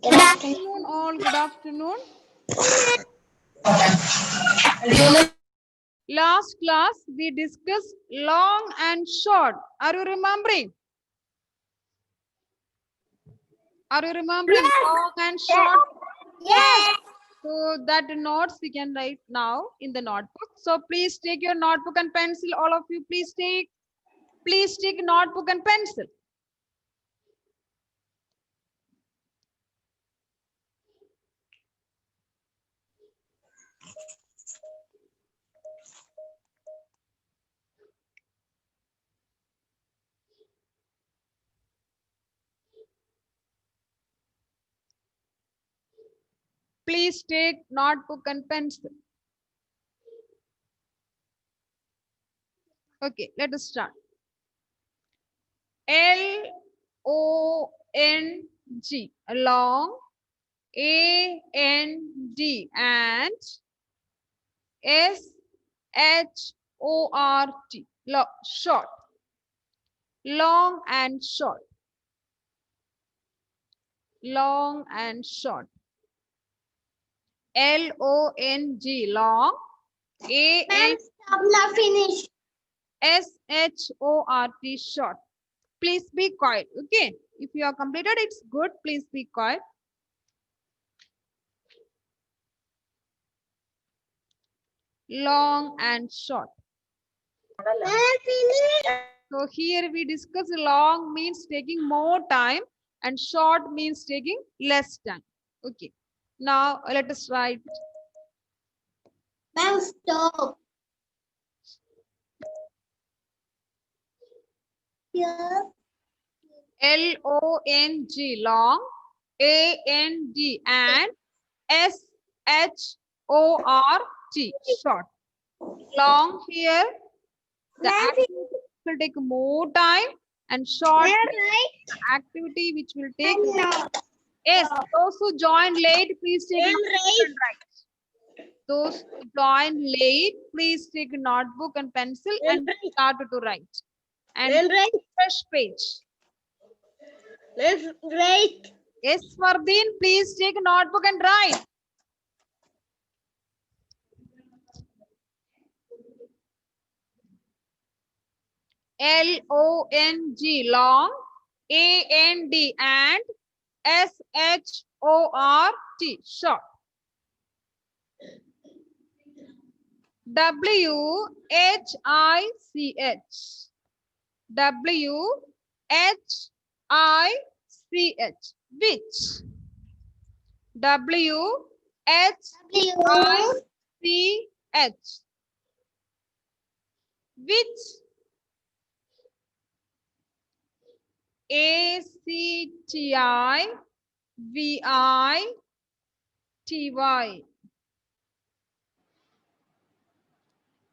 Good afternoon, all. Good afternoon. Last class, we discussed long and short. Are you remembering? Are you remembering long and short? Yes. So that notes we can write now in the notebook. So please take your notebook and pencil. All of you, please take notebook and pencil. Please take notebook and pencil. Okay, let us start. L-O-N-G, long, A-N-D, and S-H-O-R-T, short, long and short, long and short. L-O-N-G, long, A-N, Not finished. S-H-O-R-T, short. Please be quiet, okay? If you are completed, it's good. Please be quiet. Long and short. So here we discuss long means taking more time and short means taking less time. Okay. Now let us write. Ma'am, stop. Here. L-O-N-G, long, A-N-D, and S-H-O-R-T, short. Long here, the activity will take more time, and short activity which will take. Yes, those who joined late, please take a notebook and write. Those who joined late, please take a notebook and pencil and start to write. And fresh page. Let's write. Yes, Fardeen, please take a notebook and write. L-O-N-G, long, A-N-D, and S-H-O-R-T, short. W-H-I-C-H. W-H-I-C-H. Which? W-H-I-C-H. Which? A-C-T-I-V-I-T-Y.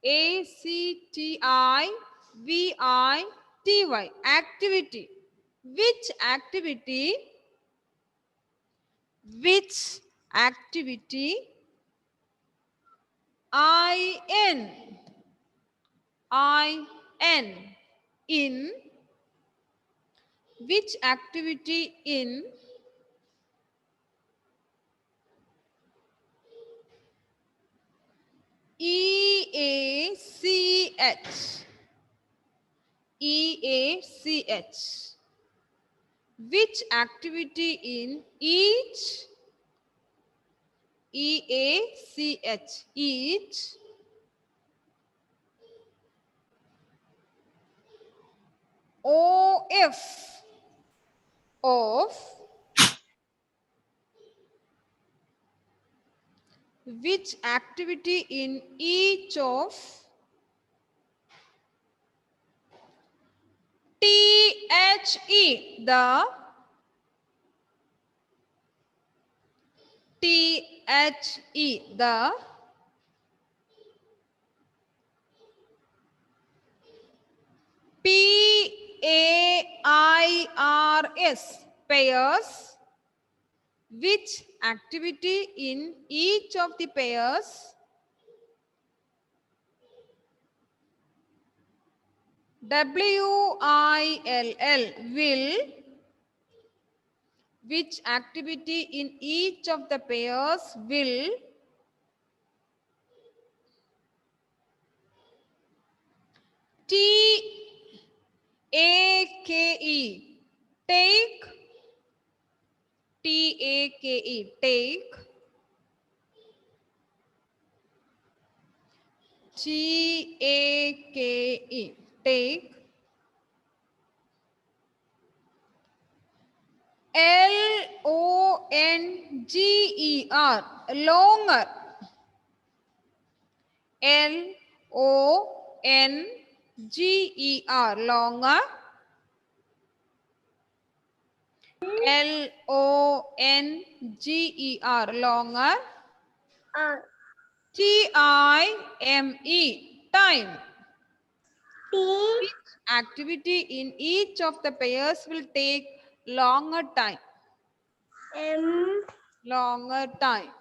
A-C-T-I-V-I-T-Y. Activity. Which activity? Which activity? I-N. I-N. In. Which activity in? E-A-C-H. E-A-C-H. Which activity in each? E-A-C-H. Each. O-F. Of. Which activity in each of? T-H-E. The. T-H-E. The. P-A-I-R-S. Pairs. Which activity in each of the pairs? W-I-L-L. Will. which activity in each of the pairs will T-A-K-E, take, T-A-K-E, take, T-A-K-E, take, L-O-N-G-E-R, longer, L-O-N-G-E-R, longer, L-O-N-G-E-R, longer, T-I-M-E, time. Which activity in each of the pairs will take longer time? Longer time.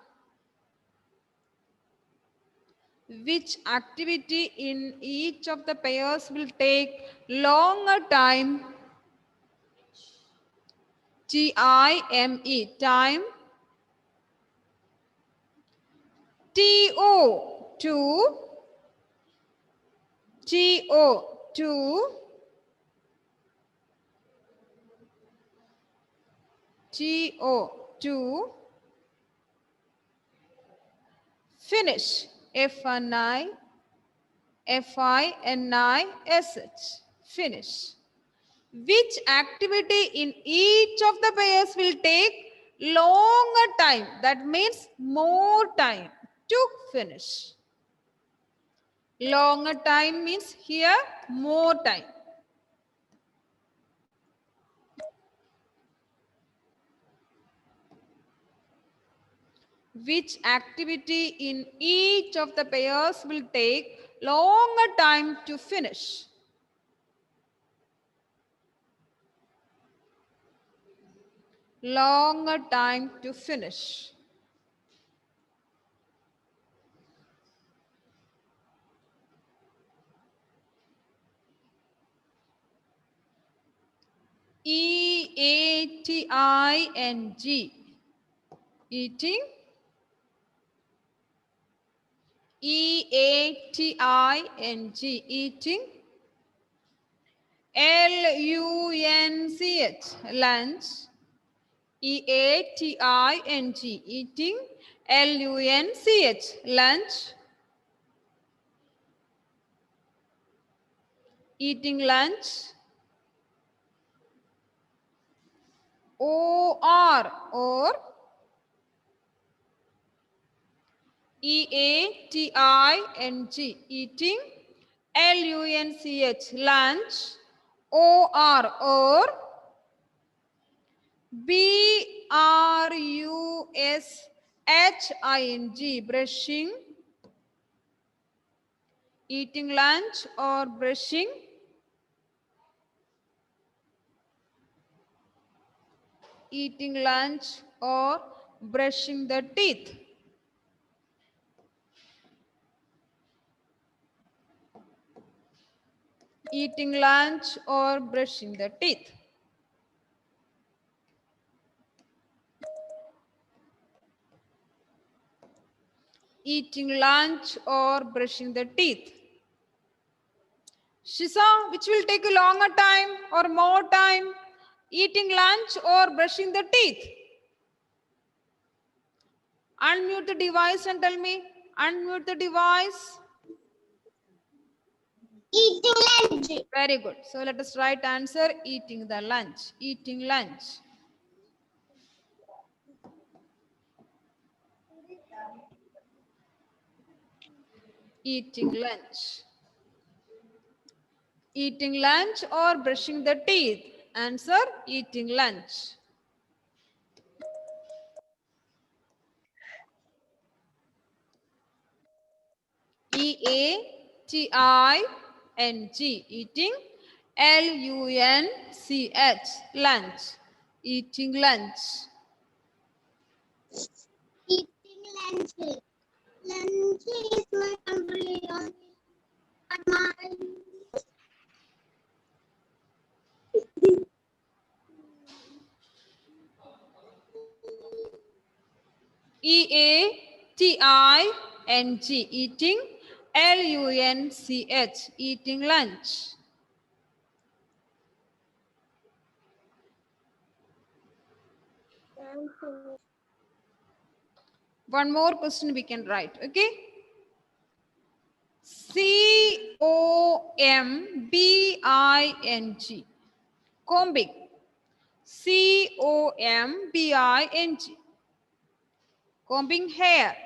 Which activity in each of the pairs will take longer time? T-I-M-E, time. T-O, two. T-O, two. T-O, two. Finish, F-N-I, F-I-N-I-S-H, finish. Which activity in each of the pairs will take longer time? That means more time to finish. Longer time means here more time. Which activity in each of the pairs will take longer time to finish? Longer time to finish. E-A-T-I-N-G, eating. E-A-T-I-N-G, eating. L-U-N-C-H, lunch. E-A-T-I-N-G, eating. L-U-N-C-H, lunch. Eating lunch. O-R, or. E-A-T-I-N-G, eating. L-U-N-C-H, lunch. O-R, or. B-R-U-S-H-I-N-G, brushing. Eating lunch or brushing. Eating lunch or brushing the teeth. Eating lunch or brushing the teeth. Eating lunch or brushing the teeth. Shisa, which will take a longer time or more time? Eating lunch or brushing the teeth? Unmute the device and tell me. Unmute the device. Eating lunch. Very good. So let us write answer, eating the lunch. Eating lunch. Eating lunch. Eating lunch or brushing the teeth? Answer, eating lunch. E-A-T-I-N-G, eating. L-U-N-C-H, lunch. Eating lunch. Eating lunch. Lunch is my country. E-A-T-I-N-G, eating. L-U-N-C-H, eating lunch. One more question we can write, okay? C-O-M-B-I-N-G, combing. C-O-M-B-I-N-G, combing hair.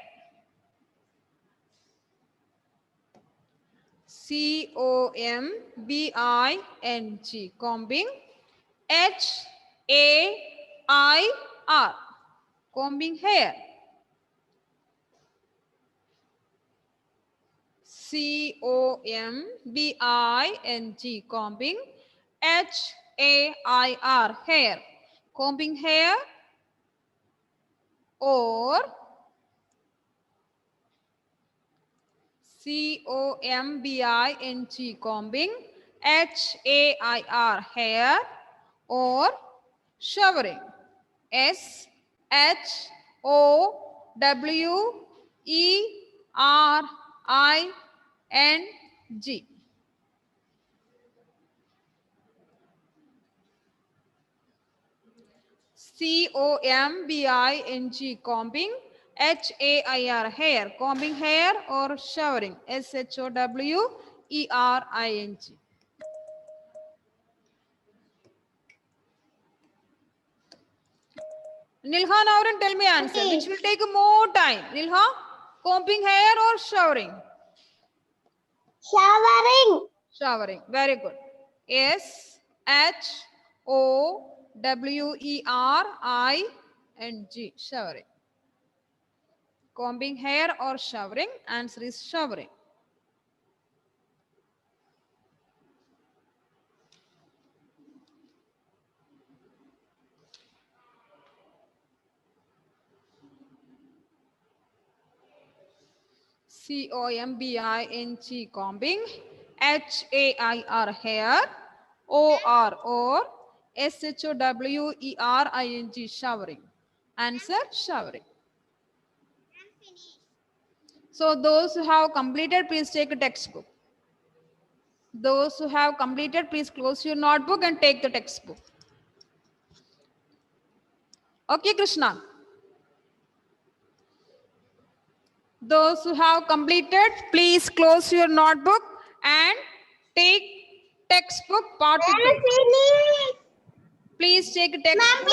C-O-M-B-I-N-G, combing. H-A-I-R, combing hair. C-O-M-B-I-N-G, combing. H-A-I-R, hair, combing hair. Or C-O-M-B-I-N-G, combing. H-A-I-R, hair. Or showering. S-H-O-W-E-R-I-N-G. C-O-M-B-I-N-G, combing. H-A-I-R, hair, combing hair. Or showering. S-H-O-W-E-R-I-N-G. Nilha, now tell me answer. Okay. Which will take more time? Nilha, combing hair or showering? Showering. Showering. Very good. S-H-O-W-E-R-I-N-G. Showering. Combing hair or showering? Answer is showering. C-O-M-B-I-N-G, combing. H-A-I-R, hair. O-R, or. S-H-O-W-E-R-I-N-G, showering. Answer, showering. So those who have completed, please take a textbook. Those who have completed, please close your notebook and take the textbook. Okay, Krishna. Those who have completed, please close your notebook and take textbook part 2. Please take a textbook.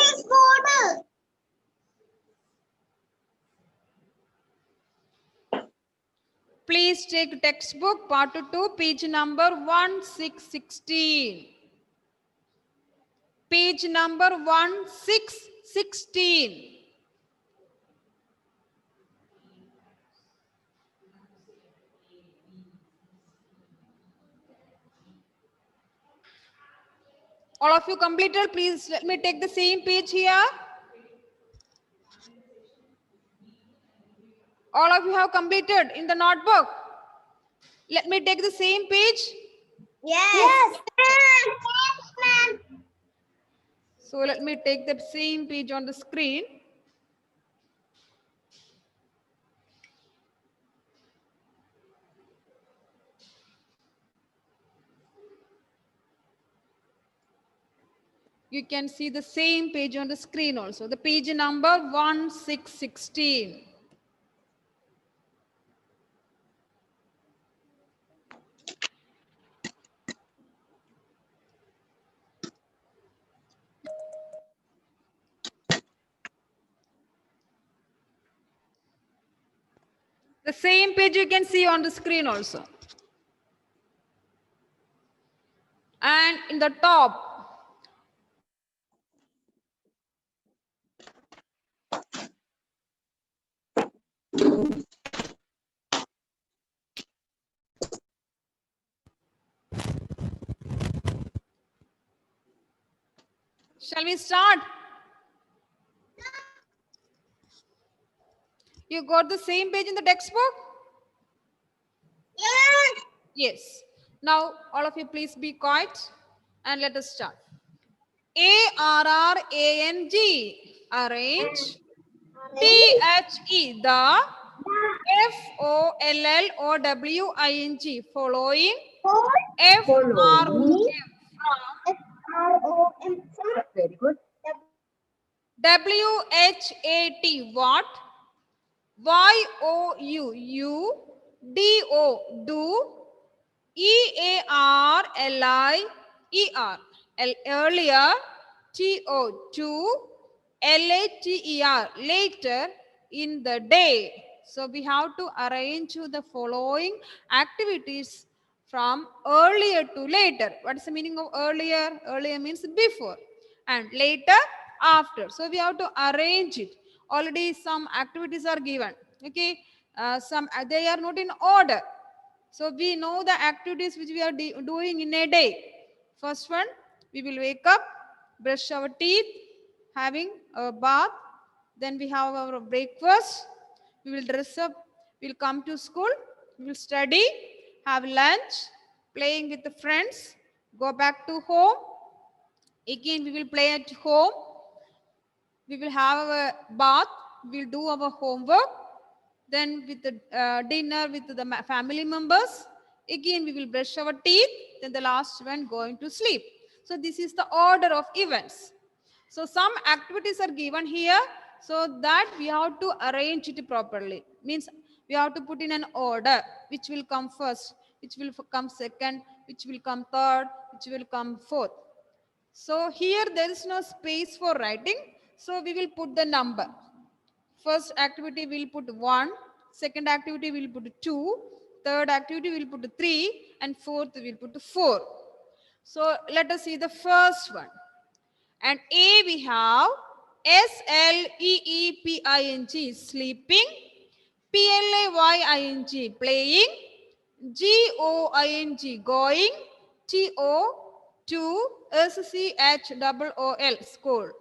Please take textbook part 2, page number 1616. Page number 1616. All of you completed, please let me take the same page here. All of you have completed in the notebook. Let me take the same page. Yes. Ma'am. So let me take the same page on the screen. You can see the same page on the screen also. The page number 1616. The same page you can see on the screen also. And in the top, shall we start? You got the same page in the textbook? Yes. Yes. Now, all of you please be quiet and let us start. A-R-R-A-N-G. Arrange. THE, the FOLLOWING, following. FROM, Very good. WHAT, what. YOU, DO, do. EARLIER, earlier. TO, LATER, later, in the day. So we have to arrange the following activities from earlier to later. What is the meaning of earlier? Earlier means before, and later, after. So we have to arrange it. Already some activities are given. Okay, some they are not in order. So we know the activities which we are doing in a day. First one, we will wake up, brush our teeth, having a bath. Then we have our breakfast. We will dress up. We will come to school. We will study, have lunch, playing with the friends, go back to home. Again, we will play at home. We will have a bath. We will do our homework. Then with the dinner with the family members. Again, we will brush our teeth. Then the last one, going to sleep. So this is the order of events. So some activities are given here, so that we have to arrange it properly. Means we have to put in an order, which will come first, which will come second, which will come third, which will come fourth. So here there is no space for writing, so we will put the number. First activity we will put 1, second activity we will put 2, third activity we will put 3, and fourth we will put 4. So let us see the first one. And A we have SLEEPING, sleeping. PLAYING, playing. GOING, going. SCHOOL, school.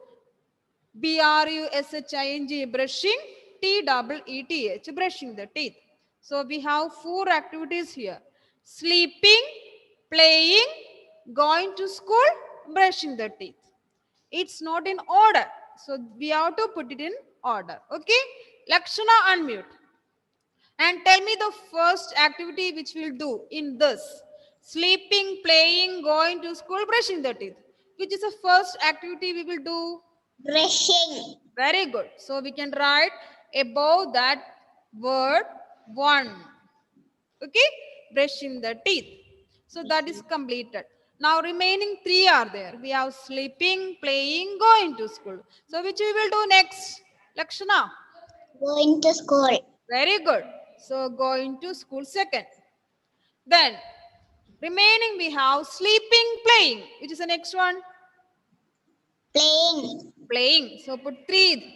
BRUSHING, brushing. TEETH, brushing the teeth. So we have 4 activities here: sleeping, playing, going to school, brushing the teeth. It's not in order, so we have to put it in order. Okay, Lakshana, unmute and tell me the first activity which we'll do in this: sleeping, playing, going to school, brushing the teeth. Which is the first activity we will do? Brushing. Very good. So we can write above that word 1. Okay, brushing the teeth. So that is completed. Now remaining 3 are there. We have sleeping, playing, going to school. So which we will do next? Lakshana. Going to school. Very good. So going to school second. Then remaining we have sleeping, playing. Which is the next one? Playing. Playing. So put 3.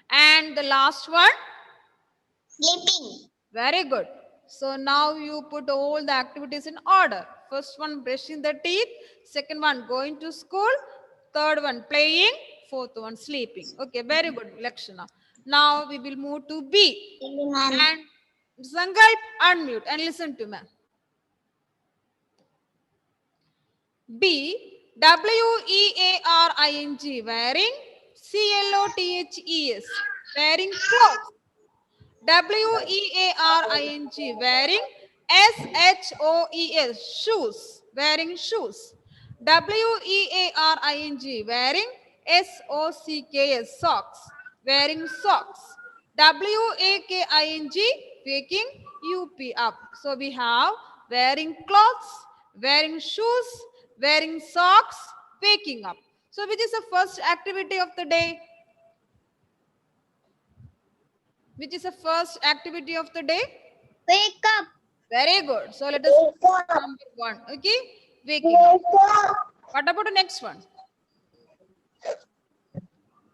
And the last one? Sleeping. Very good. So now you put all the activities in order. First one, brushing the teeth. Second one, going to school. Third one, playing. Fourth one, sleeping. Okay, very good, Lakshana. Now we will move to B. And Sankalp, unmute and listen to me. B, WEARING, wearing. CLOTHES, wearing clothes. WEARING, wearing. SHOES, shoes, wearing shoes. WEARING, wearing. SOCKS, socks, wearing socks. WAKING, waking. UP, up. So we have wearing clothes, wearing shoes, wearing socks, waking up. So which is the first activity of the day? Which is the first activity of the day? Wake up. Very good. So let us number 1. Okay, waking up. What about the next one?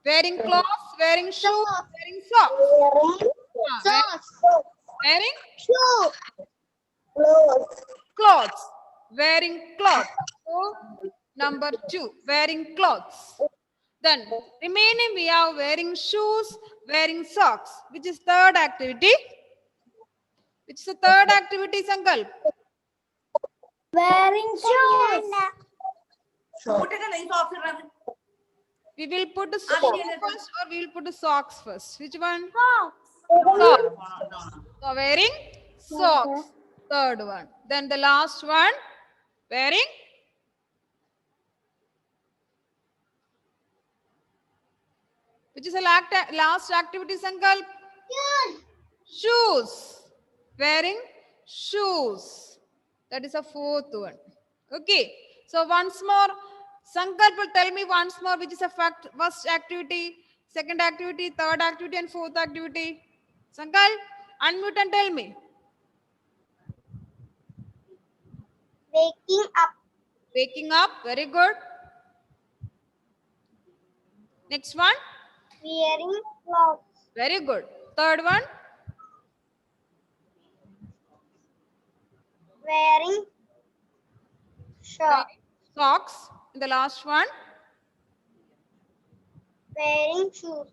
Wearing clothes, wearing shoes, wearing socks. Wearing Shoe. clothes, wearing clothes. So number 2, wearing clothes. Then remaining we are wearing shoes, wearing socks. Which is third activity? Which is the third activity, Sankalp? Wearing shoes. We will put the shoe first or we will put the socks first? Which one? Socks. So wearing socks. Third one. Then the last one. Wearing which is the last activity, Sankalp? Shoes. Wearing shoes. That is a fourth one. Okay. So once more, Sankalp will tell me once more which is a first activity, second activity, third activity, and fourth activity. Sankalp, unmute and tell me. Waking up. Waking up. Very good. Next one. Wearing clothes. Very good. Third one. Wearing shorts. Socks. The last one. Wearing shoes.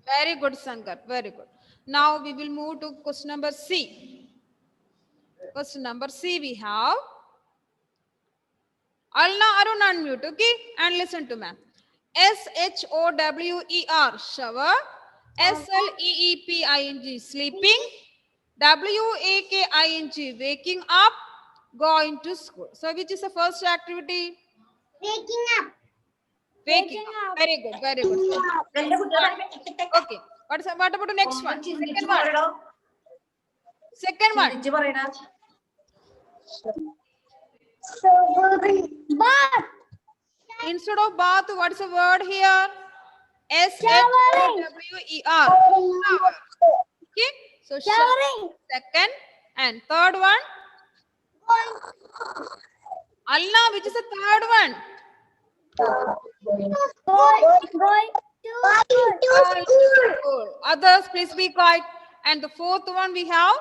Very good, Sankalp. Very good. Now we will move to question number C. Question number C we have. Alna Arun unmute, okay? And listen to ma'am. SHOWER, shower. SLEEPING, sleeping. WAKING, waking up, going to school. So which is the first activity? Waking up. Waking up. Very good, very good. Okay. What about the next one? Second one. Second one. Bath. Instead of bath, what is the word here? Showering. SHOWER. Shower. Okay. So Showering. second and third one. Alna, which is the third one? Going to school. Others, please be quiet. And the fourth one we have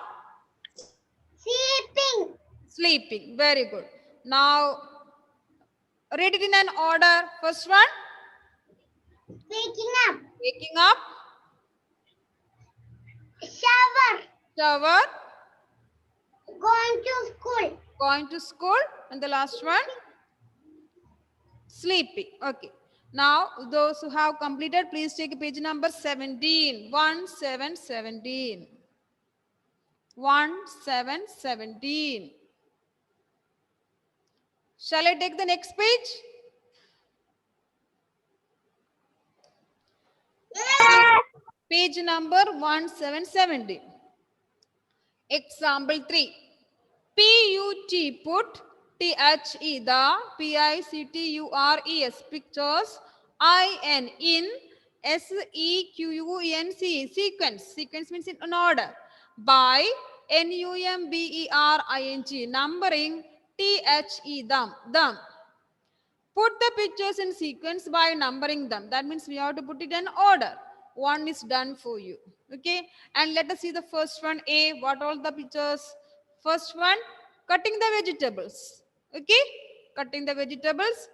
Sleeping. sleeping. Very good. Now read it in an order. First one, Waking up. waking up, Shower. shower, Going to school. going to school, and the last one, sleeping. Okay. Now those who have completed, please take page number 17. 1717. 1717. Shall I take the next page? Page number 1770. Example 3. PUT, put, THE, the, PICTURES, pictures, IN, in, SEQUENCE, sequence. Sequence means in order. By, NUMBERING, numbering, THE, them. Put the pictures in sequence by numbering them. That means we have to put it in order. One is done for you. Okay. And let us see the first one. A. What all the pictures? First one, cutting the vegetables. Okay. Cutting the vegetables.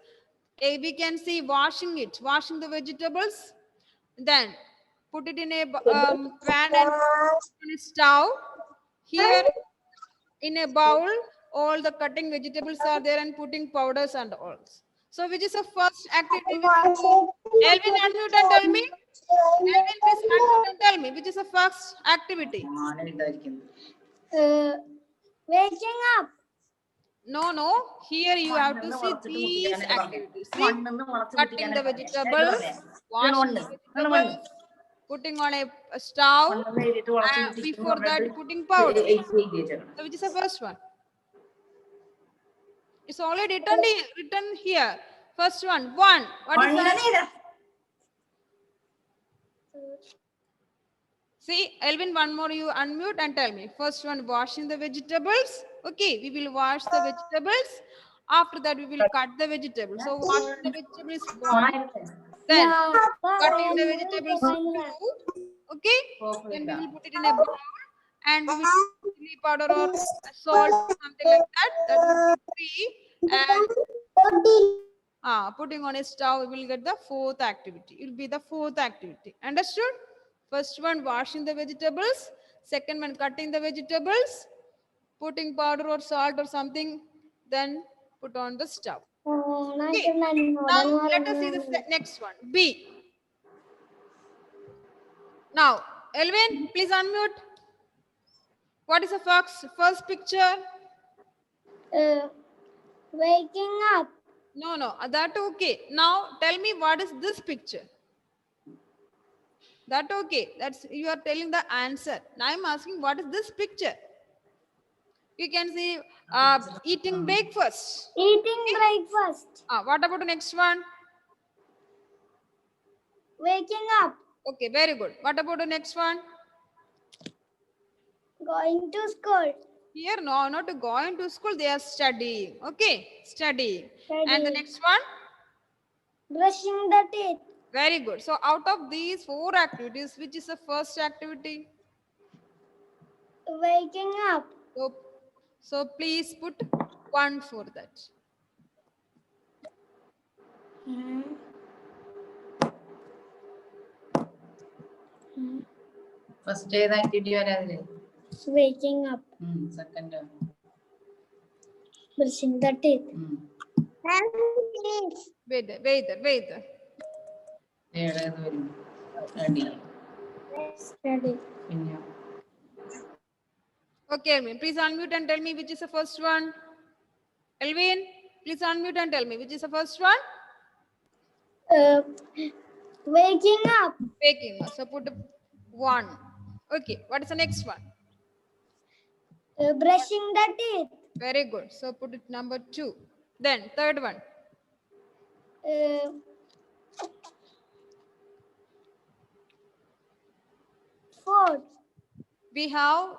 A. We can see washing it. Washing the vegetables. Then put it in a pan and on a stove. Here in a bowl, all the cutting vegetables are there and putting powders and all. So which is the first activity? Elvin, unmute and tell me. Elvin, please unmute and tell me which is the first activity. Waking up. No. Here you have to see these activities. See? Cutting the vegetables, washing the vegetables, putting on a stove, and before that putting powder. So which is the first one? It's already written here. First one. What is that? See, Elvin, one more you unmute and tell me. First one, washing the vegetables. Okay, we will wash the vegetables. After that, we will cut the vegetables. So washing the vegetables is one. Then cutting the vegetables two. Okay. Then we will put it in a bowl and we will put chili powder or salt, something like that. That will be 3. And putting on a stove, we will get the fourth activity. It will be the fourth activity. Understood? First one, washing the vegetables. Second one, cutting the vegetables. Putting powder or salt or something. Then put on the stove. Okay. Now let us see the next one. B. Now, Elvin, please unmute. What is the first picture? Waking up. No, that okay. Now tell me what is this picture? That okay. That's you are telling the answer. Now I'm asking what is this picture? You can see eating breakfast. Eating breakfast. What about the next one? Waking up. Okay, very good. What about the next one? Going to school. Here, no, not going to school. They are studying. Okay, studying. And the Studying. next one? Brushing the teeth. Very good. So out of these 4 activities, which is the first activity? Waking up. So please put 1 for that. First day the activity Waking up. second Brushing the teeth. Wait. Study. Okay, Elvin, please unmute and tell me which is the first one. Elvin, please unmute and tell me which is the first one. Waking up. Waking up. So put 1. Okay, what is the next one? Brushing the teeth. Very good. So put it number 2. Then third one. Food. We have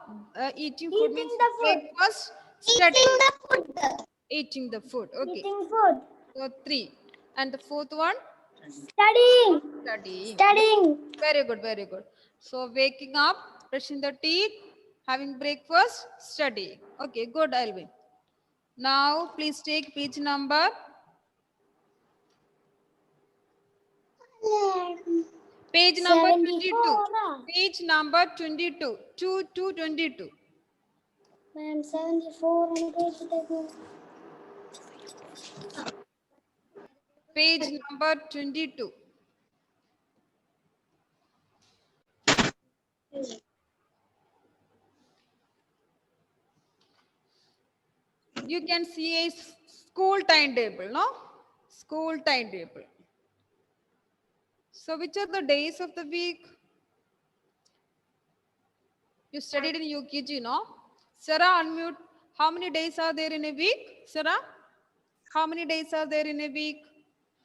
eating food means the food. breakfast, study. Eating the food. Eating the food. Okay. Eating food. So 3. And the fourth one? Studying. Studying. Studying. Very good. So waking up, brushing the teeth, having breakfast, studying. Okay, good, Alvin. Now please take page number. Page number 22. Page number 22. 2 to 22. Ma'am, 74 on page 22. Page number 22. You can see a school timetable, no? School timetable. So which are the days of the week? You studied in UKG, no? Sarah, unmute. How many days are there in a week? Sarah, how many days are there in a week?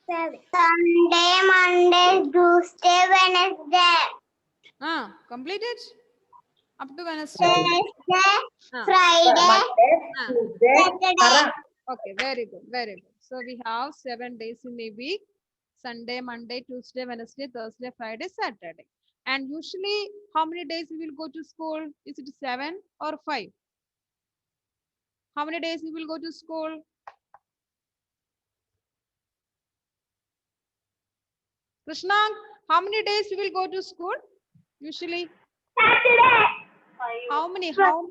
7. Sunday, Monday, Tuesday, Wednesday. Complete it? Up to Wednesday. Thursday, Friday, Saturday. Okay, very good. So we have 7 days in a week. Sunday, Monday, Tuesday, Wednesday, Thursday, Friday, Saturday. And usually, how many days we will go to school? Is it 7 or 5? How many days we will go to school? Krishna, how many days we will go to school? Usually? Saturday. How many? 5.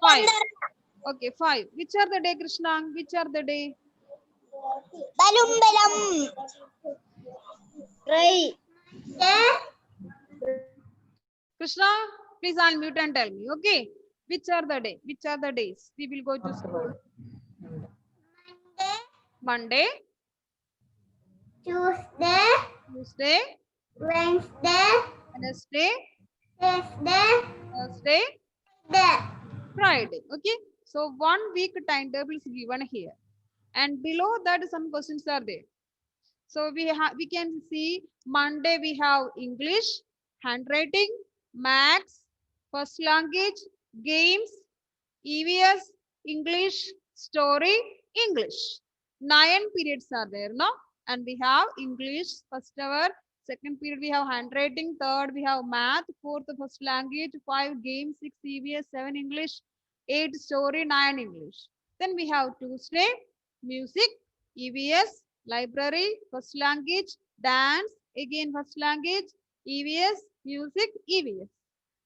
5. Okay, 5. Which are the day, Krishna? Which are the day? Balum. Right. Krishna, please unmute and tell me, okay? Which are the day? Which are the days we will go to school? Monday, Tuesday, Wednesday, Thursday, Friday. Okay. So 1 week timetable is given here. And below that some questions are there. So we can see Monday we have English, handwriting, maths, first language, games, EVS, English, story, English. 9 periods are there, no? And we have English, first hour, second period we have handwriting, third we have math, fourth first language, 5 games, 6 EVS, 7 English, 8 story, 9 English. Then we have Tuesday, music, EVS, library, first language, dance, again first language, EVS, music, EVS.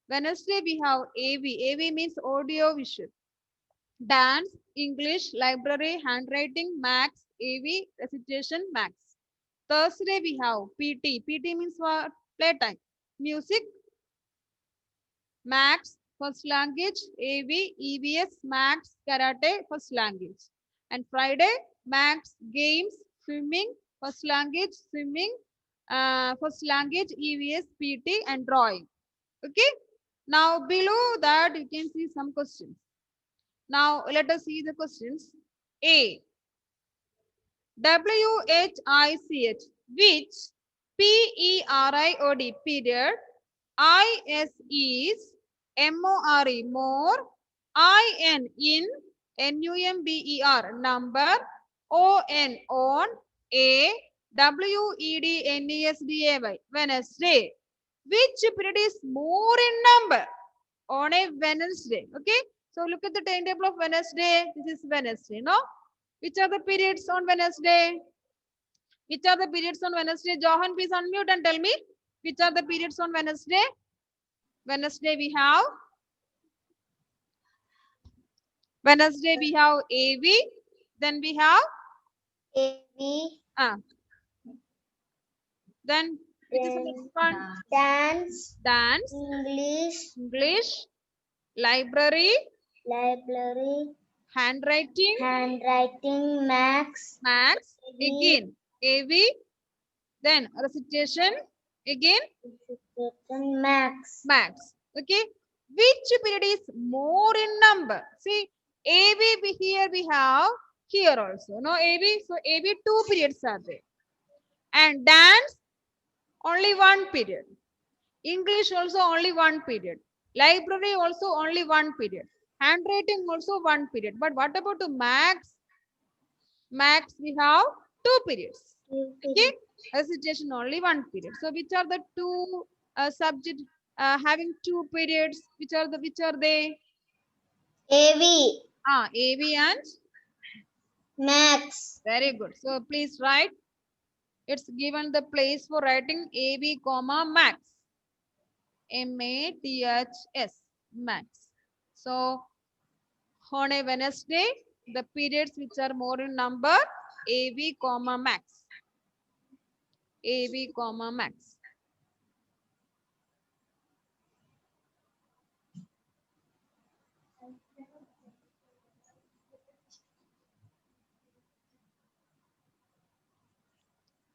Wednesday we have AV. AV means audio visual. Dance, English, library, handwriting, maths, AV, recitation, maths. Thursday we have PT. PT means what? Playtime. Music, maths, first language, AV, EVS, maths, karate, first language. And Friday, maths, games, swimming, first language, swimming, first language, EVS, PT, and drawing. Okay. Now below that you can see some questions. Now let us see the questions. A. WHICH, which PERIOD period, IS is MORE more, IN in, NUMBER number, ON on, A WEDNESDAY Wednesday. Which period is more in number on a Wednesday? Okay. So look at the timetable of Wednesday. This is Wednesday, no? Which are the periods on Wednesday? Which are the periods on Wednesday? Johan, please unmute and tell me. Which are the periods on Wednesday? Wednesday we have AV. Then we have AV. Then which is the next one? Dance. Dance, English, library, handwriting, maths, again AV, then recitation, again maths. Okay. Which period is more in number? See, AV here we have here also. No AV. So AV 2 periods are there. And dance only 1 period. English also only 1 period. Library also only 1 period. Handwriting also 1 period. But what about the maths? Maths we have 2 periods. Okay. Recitation only 1 period. So which are the two subject having 2 periods? Which are they? AV. AV and Maths. very good. So please write. It's given the place for writing AV comma maths. MATHS maths. So on a Wednesday, the periods which are more in number AV comma maths. AV comma maths.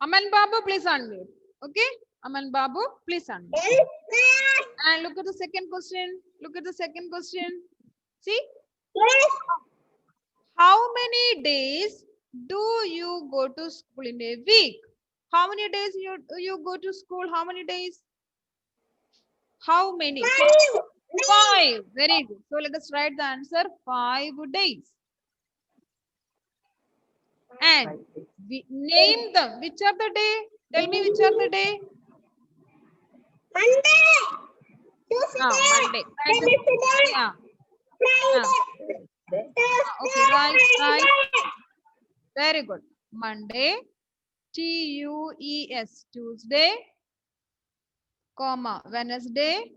Aman Babu, please unmute. Okay? Aman Babu, please unmute. And look at the second question. Look at the second question. See? How many days do you go to school in a week? How many days you go to school? How many days? How many? 5. Very good. So let us write the answer. 5 days. And we name them. Which are the day? Tell me which are the day? Monday. Monday. Yeah. Okay, right. Very good. Monday, TUES, Tuesday, comma, Wednesday,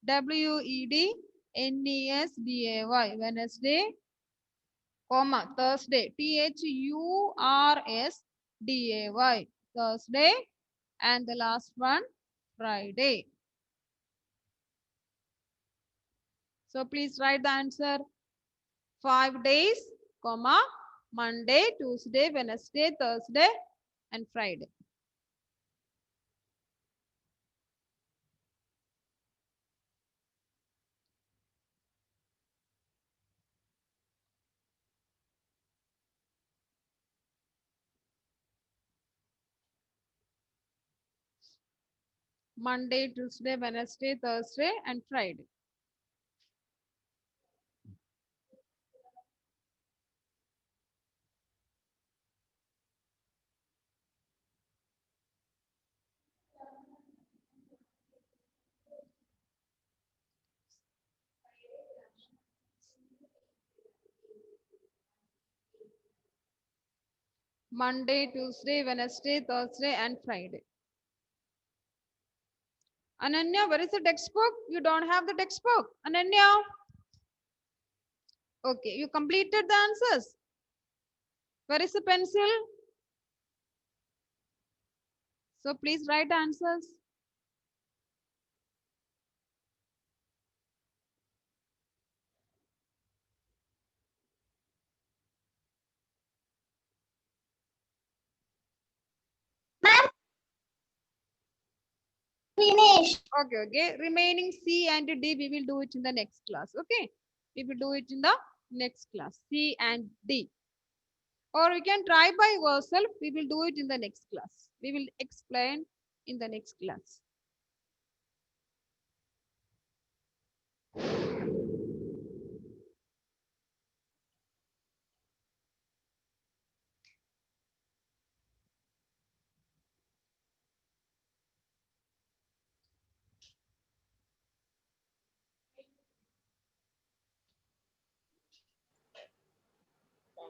WEDNESDAY, Wednesday, comma, Thursday, THURSDAY, Thursday, and the last one, Friday. So please write the answer. 5 days, comma, Monday, Tuesday, Wednesday, Thursday, and Friday. Monday, Tuesday, Wednesday, Thursday, and Friday. Monday, Tuesday, Wednesday, Thursday, and Friday. Ananya, where is the textbook? You don't have the textbook. Ananya. Okay, you completed the answers. Where is the pencil? So please write answers. Finish. Okay, okay. Remaining C and D, we will do it in the next class. Okay, we will do it in the next class. C and D. Or you can try by yourself. We will do it in the next class. We will explain in the next class.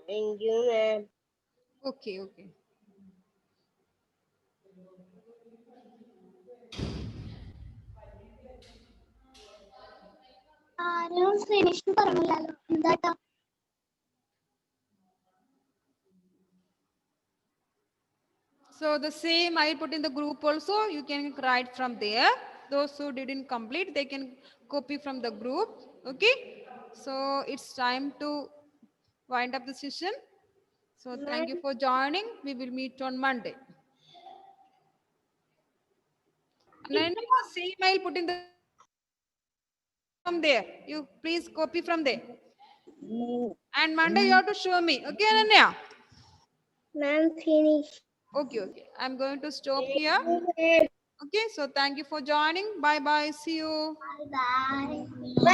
Thank you, ma'am. Okay, okay. ആരും finish പറഞ്ഞില്ലല്ലോ എന്താട്ടാ So the same I put in the group also. You can write from there. Those who didn't complete, they can copy from the group. Okay. So it's time to wind up the session. So thank you for joining. We will meet on Monday. And then the same I'll put in the from there. You please copy from there. And Monday you have to show me. Okay, Ananya? Ma'am finish Okay, okay. I'm going to stop here. Okay, so thank you for joining. Bye bye. See you. By